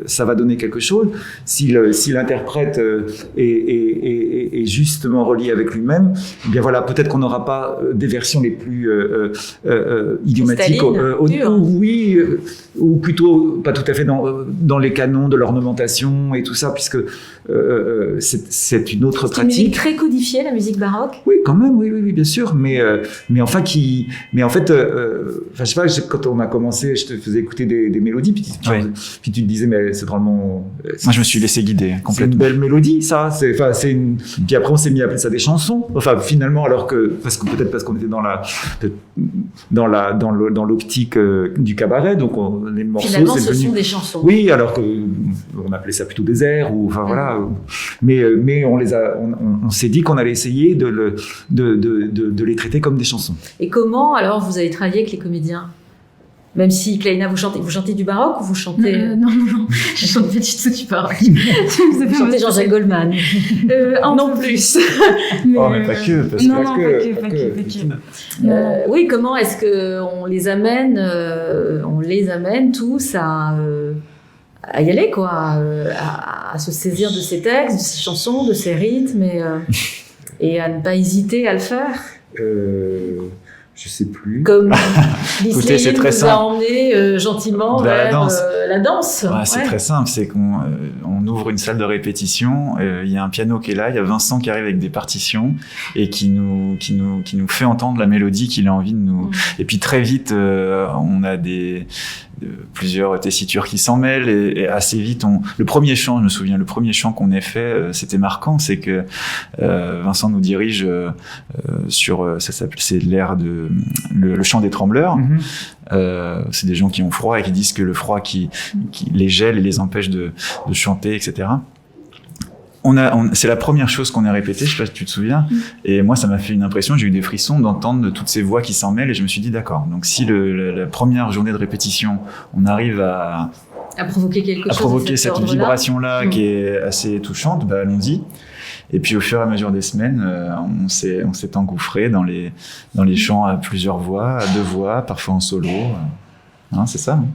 ça va donner quelque chose. Si l'interprète est justement relié avec lui-même, eh bien voilà, peut-être qu'on n'aura pas des versions les plus idiomatiques, ou plutôt pas tout à fait dans les canons de l'ornementation et tout ça, puisque c'est une autre pratique. C'est une musique très codifiée, la musique baroque. Oui, quand même, oui, bien sûr, mais en fait, je sais pas, quand on a commencé, je te faisais écouter des mélodies, puis tu te disais, mais c'est vraiment... Moi, je me suis laissé guider complètement. C'est une belle mélodie, ça. Puis après, on s'est mis à appeler ça des chansons. Enfin, finalement, parce qu'on était dans l'optique du cabaret, donc les morceaux, finalement, ce sont des chansons. Oui, alors qu'on appelait ça plutôt des airs, ou enfin voilà. Mais on s'est dit qu'on allait essayer de les traiter comme des chansons. Et comment, alors, vous avez travaillé avec les comédiens? Même si, Kleina, vous chantez du baroque ou vous chantez... Non, je chante pas du tout du baroque. Vous chantez Jean-Jacques Goldman. Non plus. Mais pas que. Pas que. Oui, comment est-ce qu'on les amène tous à y aller, quoi, à se saisir de ces textes, de ces chansons, de ces rythmes, et à ne pas hésiter à le faire? Je sais plus. Comme Lisle vous a emmené gentiment vers la danse. Ouais, c'est très simple, c'est qu'on ouvre une salle de répétition, il y a un piano qui est là, il y a Vincent qui arrive avec des partitions et qui nous fait entendre la mélodie qu'il a envie de nous... Et puis très vite, on a plusieurs tessitures qui s'en mêlent et assez vite le premier chant, je me souviens, le premier chant qu'on ait fait, c'était marquant, c'est que Vincent nous dirige sur c'est l'air de le chant des trembleurs. C'est des gens qui ont froid et qui disent que le froid qui les gèle et les empêche de chanter, etc. C'est la première chose qu'on a répétée, je sais pas si tu te souviens, et moi ça m'a fait une impression, j'ai eu des frissons d'entendre toutes ces voix qui s'en mêlent, et je me suis dit d'accord, donc si la première journée de répétition, on arrive à provoquer quelque chose, provoquer cette vibration-là qui est assez touchante, allons-y. Et puis au fur et à mesure des semaines, on s'est engouffré dans les chants à plusieurs voix, à 2 voix, parfois en solo. C'est ça, hein?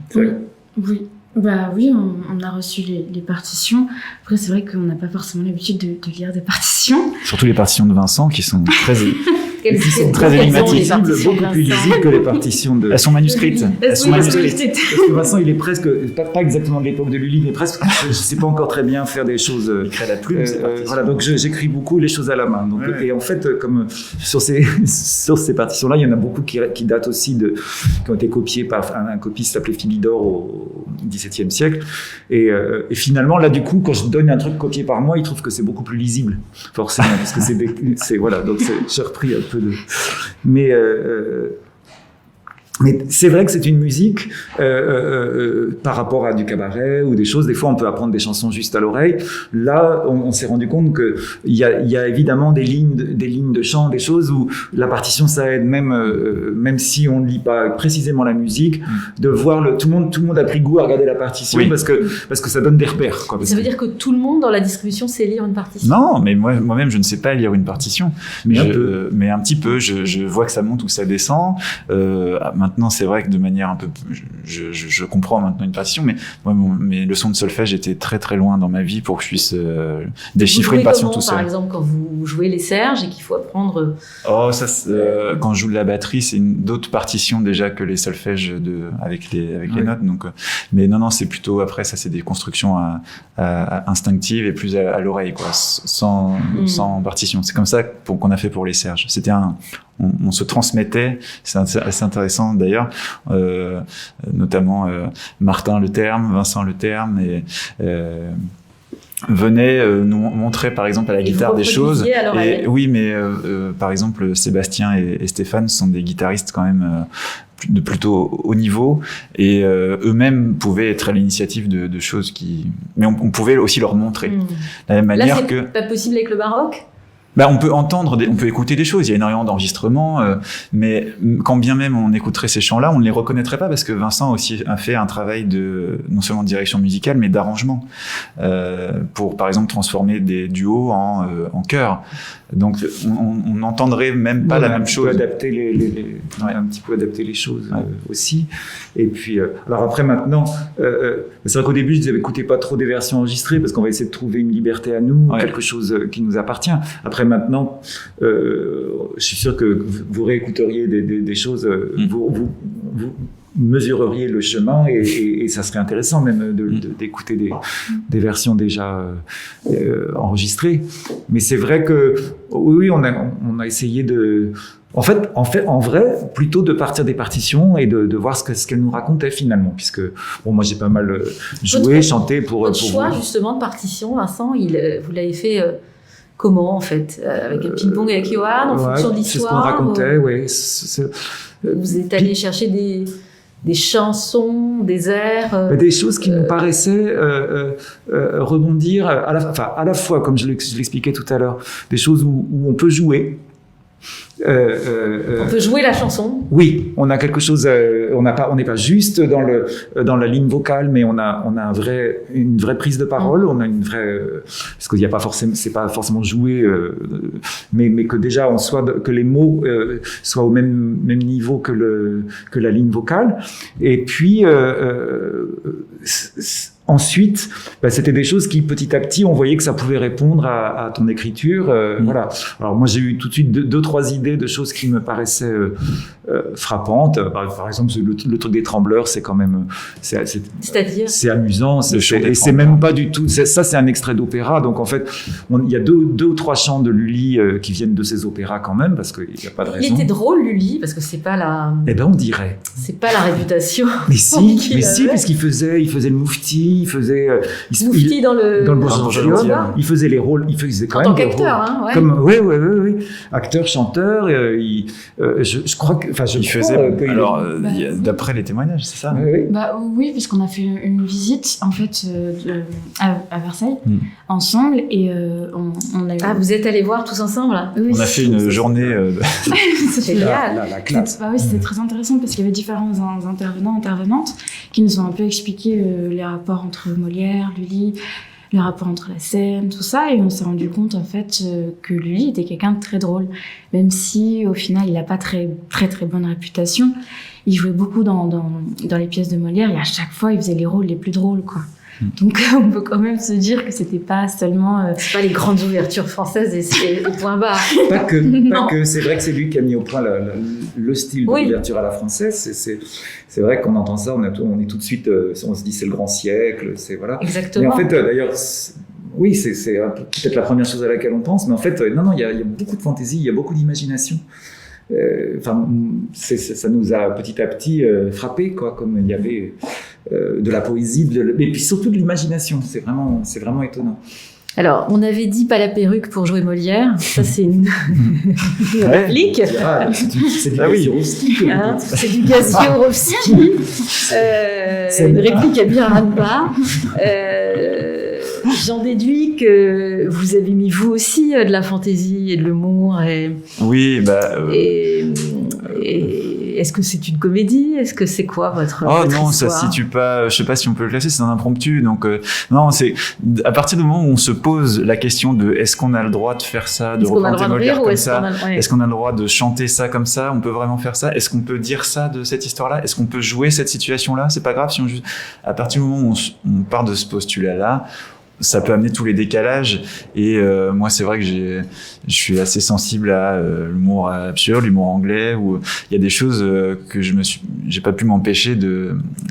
Oui. Bah oui, on a reçu les partitions. Après, c'est vrai qu'on n'a pas forcément l'habitude de lire des partitions. Surtout les partitions de Vincent qui sont très très énigmatiques, beaucoup plus lisibles que les partitions de... Elles sont manuscrites. Parce que Vincent, il est presque, pas exactement de l'époque de Lully, mais presque, je ne sais pas encore très bien faire des choses... à la plume, voilà, donc j'écris beaucoup les choses à la main. Donc, et en fait, comme sur ces partitions-là, il y en a beaucoup qui datent aussi qui ont été copiées par un copiste qui s'appelait Philidor au XVIIe siècle. Et finalement, là, du coup, quand je donne un truc copié par moi, il trouve que c'est beaucoup plus lisible, forcément, parce que c'est voilà, donc j'ai repris un peu de... Mais c'est vrai que c'est une musique par rapport à du cabaret ou des choses. Des fois, on peut apprendre des chansons juste à l'oreille. Là, on s'est rendu compte que il y a évidemment des lignes de chant, des choses où la partition ça aide même si on ne lit pas précisément la musique, de voir tout le monde a pris goût à regarder la partition parce que ça donne des repères. Quoi, ça veut dire que tout le monde dans la distribution sait lire une partition? Non, mais moi-même je ne sais pas lire une partition. Mais un petit peu. Je vois que ça monte ou ça descend. Maintenant, c'est vrai que de manière un peu, je comprends maintenant une partition, mais moi, mes leçons de solfège étaient très très loin dans ma vie pour que je puisse déchiffrer une partition tout seul. Par exemple, quand vous jouez les serges et qu'il faut apprendre. Quand je joue de la batterie, c'est d'autres partitions déjà que les solfèges avec les notes. Donc, mais non, c'est plutôt après ça, c'est des constructions instinctives et plus à l'oreille, quoi, sans partition. C'est comme ça qu'on a fait pour les serges. C'était on se transmettait, c'est assez intéressant d'ailleurs, notamment Martin Leterme, Vincent Leterme venaient nous montrer par exemple à la guitare des choses. Oui, mais par exemple Sébastien et Stéphane sont des guitaristes quand même de plutôt haut niveau et eux-mêmes pouvaient être à l'initiative de choses mais on pouvait aussi leur montrer. De la même manière là, c'est pas possible avec le baroque? On peut on peut écouter des choses. Il y a énormément d'enregistrements, mais quand bien même on écouterait ces chants-là, on ne les reconnaîtrait pas parce que Vincent aussi a fait un travail non seulement de direction musicale, mais d'arrangement pour, par exemple, transformer des duos en chœurs. Donc, on n'entendrait même pas la même chose. Un petit peu adapter les choses aussi. Et puis, alors après maintenant, c'est vrai qu'au début je disais, écoutez pas trop des versions enregistrées parce qu'on va essayer de trouver une liberté à nous, quelque chose qui nous appartient. Après maintenant, je suis sûr que vous réécouteriez des choses, vous mesureriez le chemin et ça serait intéressant même d'écouter des versions déjà enregistrées. Mais c'est vrai que oui, on a essayé de... En vrai, plutôt de partir des partitions et de voir ce qu'elles nous racontaient finalement, puisque moi j'ai pas mal joué, chanté pour... Votre choix justement de partition, Vincent, vous l'avez fait... Comment en fait, avec un ping-pong avec Johan, en fonction de l'histoire? C'est ce qu'on racontait, oui. Vous êtes allé chercher des chansons, des airs... Des choses qui nous paraissaient rebondir à la fois, comme je l'expliquais tout à l'heure, des choses où on peut jouer. On peut jouer la chanson. Oui, on a quelque chose. On n'est pas juste dans la ligne vocale, mais on a une vraie prise de parole. On a une vraie, parce qu'il y a pas forcément, c'est pas forcément joué, mais que déjà que les mots soient au même niveau que la ligne vocale. Et puis ensuite, c'était des choses qui, petit à petit, on voyait que ça pouvait répondre à ton écriture. Voilà. Alors moi, j'ai eu tout de suite deux, trois idées de choses qui me paraissaient frappantes. Par exemple, le truc des trembleurs, c'est quand même... C'est-à-dire, c'est amusant. Et c'est même pas du tout... Ça, c'est un extrait d'opéra. Donc, en fait, il y a deux ou trois chants de Lully qui viennent de ces opéras quand même, parce qu'il n'y a pas de raison. Il était drôle, Lully, parce que c'est pas la... Eh ben, on dirait. C'est pas la réputation. Mais si, puisqu'il faisait le moufti, il faisait dans le Bourgeois, il faisait les rôles, il faisait quand même en tant qu'acteur, hein, ouais. Comme oui, acteur, chanteur, je crois que il faisait d'après les témoignages, c'est ça? Oui, parce qu'on a fait une visite en fait à Versailles ensemble et on a eu... Ah, vous êtes allés voir tous ensemble là? Oui, on a fait une journée c'est génial. La classe. Oui, c'était très intéressant parce qu'il y avait différents intervenantes qui nous ont un peu expliqué les rapports entre Molière, Lully, le rapport entre la scène, tout ça, et on s'est rendu compte en fait que Lully était quelqu'un de très drôle, même si au final il n'a pas très bonne réputation. Il jouait beaucoup dans les pièces de Molière et à chaque fois il faisait les rôles les plus drôles, quoi. Donc on peut quand même se dire que c'était pas seulement c'est pas les grandes ouvertures françaises et point barre. Pas que c'est vrai que c'est lui qui a mis au point le style d'ouverture à la française. C'est vrai qu'on entend ça, on est tout de suite on se dit c'est le grand siècle, c'est voilà. Exactement. Et en fait d'ailleurs oui, c'est peut-être la première chose à laquelle on pense, mais en fait non, il y a beaucoup de fantaisie, il y a beaucoup d'imagination. Enfin, ça nous a petit à petit frappé, quoi, comme il y avait de la poésie, et puis surtout de l'imagination. C'est vraiment étonnant. Alors, on avait dit pas la perruque pour jouer Molière. Ça, c'est une réplique. C'est du Gaziorowski. C'est du Gaziorowski. Une réplique à bien ras-de-bas. J'en déduis que vous avez mis vous aussi de la fantaisie et de l'humour. Oui, et est-ce que c'est une comédie? Est-ce que c'est quoi votre non, histoire? ça se situe pas. Je sais pas si on peut le classer. C'est un impromptu. Donc non, c'est à partir du moment où on se pose la question de est-ce qu'on a le droit de faire ça, de représenter Molière comme ça, est-ce qu'on a le droit de chanter ça comme ça, on peut vraiment faire ça, est-ce qu'on peut dire ça de cette histoire-là, est-ce qu'on peut jouer cette situation-là, c'est pas grave si à partir du moment où on part de ce postulat-là, ça peut amener tous les décalages. Et moi, c'est vrai que je suis assez sensible à l'humour absurde, l'humour anglais, où il y a des choses que j'ai pas pu m'empêcher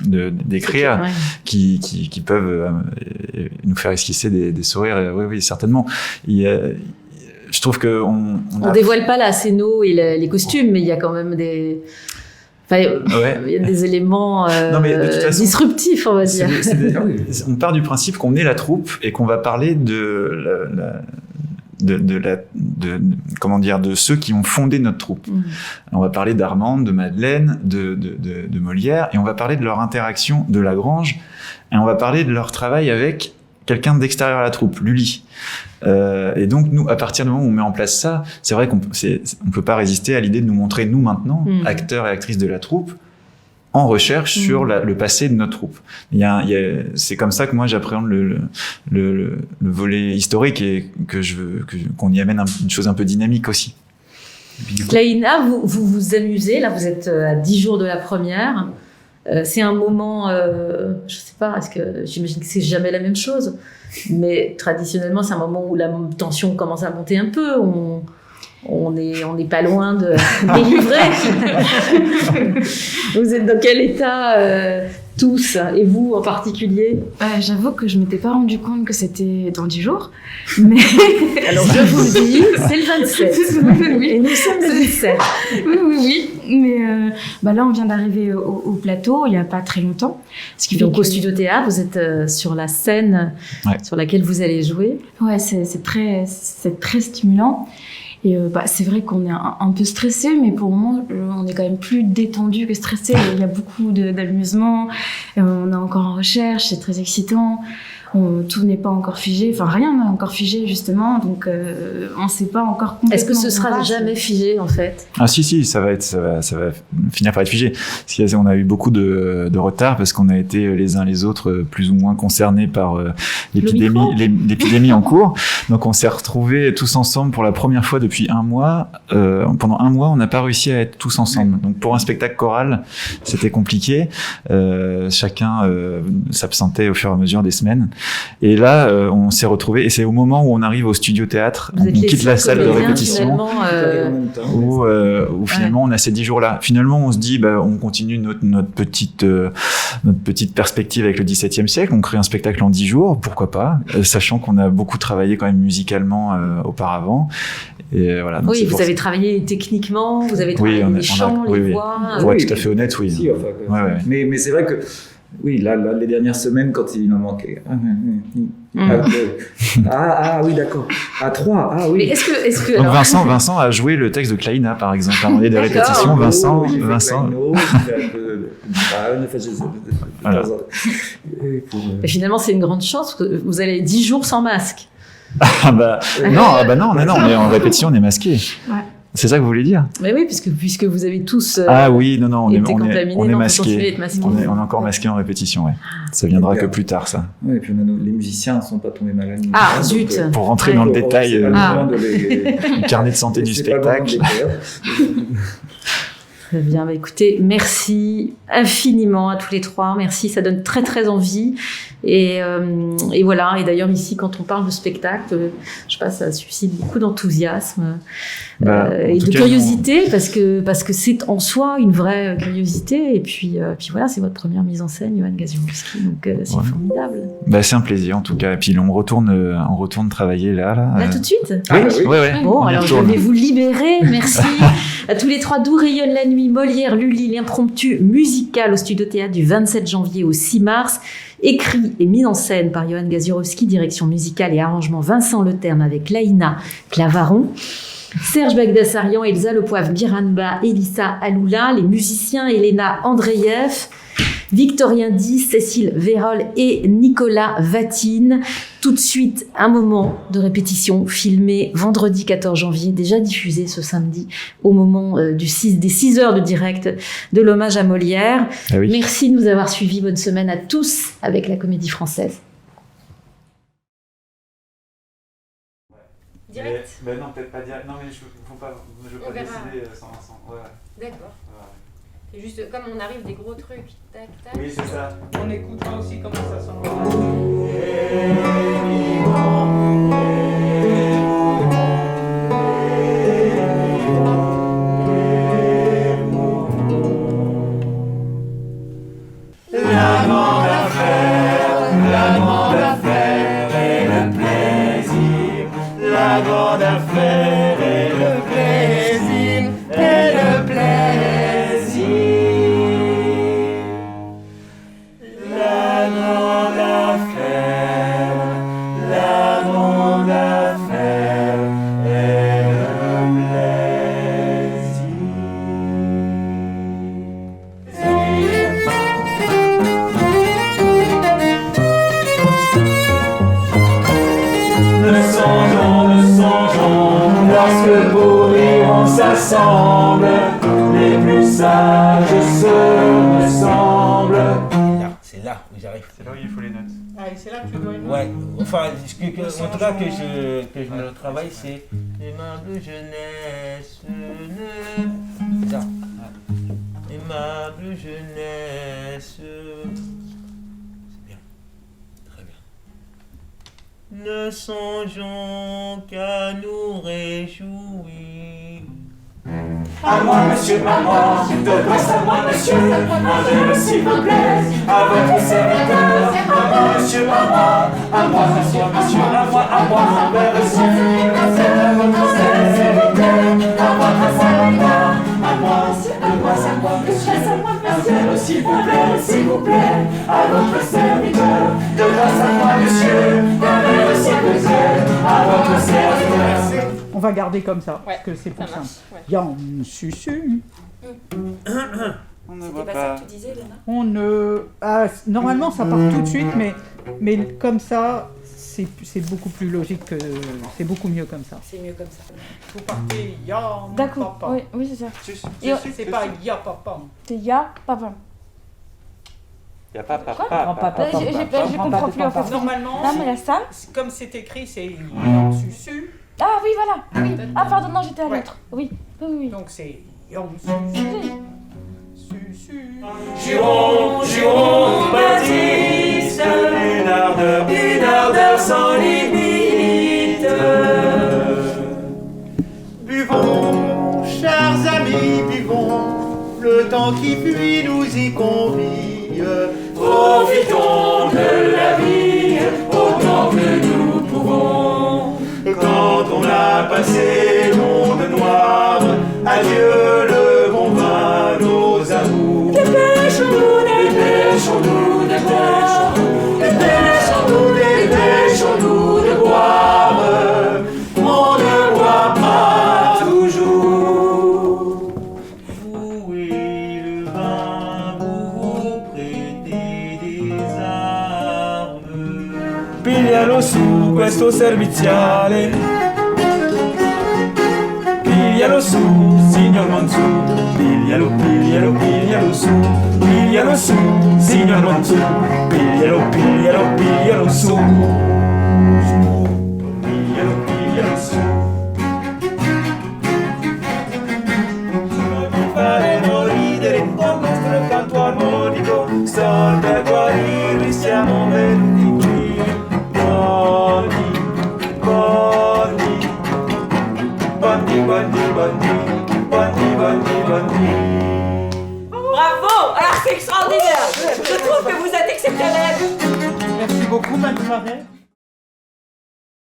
d'écrire, qui peuvent nous faire esquisser des sourires. Oui, certainement. Je trouve que on dévoile pas la scéno et les costumes, mais il y a quand même des... il y a des éléments disruptifs, on va dire. On part du principe qu'on est la troupe et qu'on va parler de ceux qui ont fondé notre troupe. On va parler d'Armande, de Madeleine, de Molière, et on va parler de leur interaction, de Lagrange, et on va parler de leur travail avec quelqu'un d'extérieur à la troupe, Lully. Et donc nous, à partir du moment où on met en place ça, c'est vrai qu'on peut pas résister à l'idée de nous montrer nous maintenant, acteurs et actrices de la troupe, en recherche sur le passé de notre troupe. C'est comme ça que moi j'appréhende le volet historique et que je veux qu'on y amène une chose un peu dynamique aussi. Laïna, vous vous amusez, là vous êtes à 10 jours de la première. C'est un moment, je sais pas, j'imagine que c'est jamais la même chose, mais traditionnellement c'est un moment où la tension commence à monter un peu, on n'est pas loin de délivrer. Vous êtes dans quel état tous, et vous en particulier? J'avoue que je m'étais pas rendu compte que c'était dans 10 jours, mais... Alors je vous le dis, c'est le 27, et nous sommes le 17. Oui, mais là on vient d'arriver au plateau il y a pas très longtemps. Donc au Studio Théâtre, vous êtes sur la scène sur laquelle vous allez jouer. Ouais, c'est très stimulant. Et c'est vrai qu'on est un peu stressé, mais pour le moment, on est quand même plus détendu que stressé. Il y a beaucoup d'amusement, on est encore en recherche, c'est très excitant. Tout n'est pas encore figé, enfin rien n'est encore figé justement, donc on ne sait pas encore complètement. Est-ce que ce sera jamais figé en fait? Ah si, ça va finir par être figé. On a eu beaucoup de retard parce qu'on a été les uns les autres plus ou moins concernés par l'épidémie en cours. Donc on s'est retrouvés tous ensemble pour la première fois depuis un mois. Pendant un mois, on n'a pas réussi à être tous ensemble. Donc pour un spectacle choral, c'était compliqué. Chacun s'absentait au fur et à mesure des semaines. Et là, on s'est retrouvés, et c'est au moment où on arrive au Studio Théâtre, on quitte la salle de répétition, où finalement on a ces 10 jours-là. Finalement, on se dit, on continue notre petite perspective avec le XVIIe siècle, on crée un spectacle en 10 jours, pourquoi pas, sachant qu'on a beaucoup travaillé quand même musicalement auparavant. Et voilà. Donc oui, vous avez travaillé techniquement, vous avez travaillé les chants, les voix. Pour être tout à fait honnête, oui. Si, mais c'est vrai que oui, là, les dernières semaines, quand il en manquait. Oui, d'accord. À 3, oui. Mais est-ce que donc alors... Vincent a joué le texte de Kleina, par exemple. À un moment des répétitions, Vincent. Mais finalement, c'est une grande chance, parce que vous allez 10 jours sans masque. Non, on est en répétition, on est masqué. Ouais. C'est ça que vous voulez dire? Mais oui, puisque vous avez tous Ah oui, non, on est contaminés, masqué. On est encore masqué en répétition, ouais. Ça viendra que plus tard, ça. Oui, et puis les musiciens ne sont pas tombés malades. Ah, zut. Pour rentrer dans le détail, le carnet de santé du spectacle. Très bien, écoutez, merci infiniment à tous les trois. Merci, ça donne très très envie. Et voilà. Et d'ailleurs ici, quand on parle de spectacle, je sais pas, ça suscite beaucoup d'enthousiasme et de curiosité, parce que c'est en soi une vraie curiosité. Et puis voilà, c'est votre première mise en scène, Johan Gaziorowski, donc c'est formidable. C'est un plaisir en tout cas. Et puis on retourne travailler là. Là tout de suite. Oui. Bon, alors je vais vous libérer. Merci à tous les trois. D'où rayonne la nuit, Molière, Lully, l'impromptu musical au Studio Théâtre du 27 janvier au 6 mars. Écrit et mis en scène par Johan Gaziorowski, direction musicale et arrangement Vincent Leterme avec Laïna Clavaron, Serge Bagdasarian, Elsa Lepoivre Biranba, Elissa Aloula, les musiciens Elena Andreev, Victorien Di, Cécile Vérol et Nicolas Vatine. Tout de suite, un moment de répétition filmé vendredi 14 janvier, déjà diffusé ce samedi au moment des 6 heures de direct de l'hommage à Molière. Ah oui. Merci de nous avoir suivis. Bonne semaine à tous avec la Comédie Française. Direct. Non, peut-être pas direct. Non, mais je veux pas décider sans Vincent. Ouais. D'accord. C'est juste comme on arrive des gros trucs. Tac, tac. Oui, c'est ça. On écoutera aussi comment ça sonne. La grande affaire est le plaisir. La grande affaire est le plaisir. Et le plaisir. S'assemble, les plus sages se ressemblent. C'est là où j'arrive. C'est là où il faut les notes. Ah, et c'est là que tu dois. Ouais, enfin, en tout cas que je me le travaille, c'est aimable jeunesse. C'est ça. Aimable jeunesse. C'est bien. Très bien. Ne songeons qu'à nous réjouir. À moi, monsieur, maman, de grâce à moi, monsieur, mangez-le s'il vous plaît, à votre serviteur. À moi, monsieur, maman, à moi, monsieur, à moi, mon père, monsieur, à votre serviteur, à votre serviteur. À moi, de grâce à moi, monsieur, s'il vous plaît, à votre serviteur. De grâce à moi, monsieur, s'il vous plaît, à votre serviteur. On va garder comme ça, ouais, parce que c'est plus simple. Ouais. Yann Susu. On ne C'était voit pas ça que tu disais, Léna? On ne... normalement, ça part tout de suite, mais comme ça, c'est beaucoup plus logique, c'est beaucoup mieux comme ça. C'est mieux comme ça. Vous partez Yann D'accord, Papa. oui, c'est ça. C'est pas Ya Papa. C'est Ya, papa. Il n'y a pas Grand papa. papa. Je comprends plus en fait. Normalement, Non, mais la ça. comme c'est écrit, c'est Yann Susu. Ah oui, voilà. Oui. Ah, pardon, non, j'étais à Ouais. l'autre. Oui. Donc c'est Yann Susu. Susu. Jurons, Baptiste, une ardeur sans limite. Buvons, chers amis, buvons, le temps qui fuit nous y convie. Profitons de la vie autant que nous pouvons. Quand on a passé le monde noir, adieu le bon vin, nos amours. Dépêchons-nous, dépêchons-nous de boire. On ne boit pas toujours. Vous et le vin, vous prêtez des armes. Piglialo su questo serviziale. piglialo su, signor Monzù, piglialo, piglialo, piglialo su, piglialo su, signor Monzù, piglialo, piglialo, piglialo su, piglialo, piglialo su. Mi faremo ridere con il nostro canto armonico, star per guarirvi siamo venuti qui. Bandi, bandi, bandi, bandi, bandi, bandi, bandi, bandi. Bravo! Alors c'est extraordinaire. Je trouve que vous êtes exceptionnel. Merci beaucoup, Marie.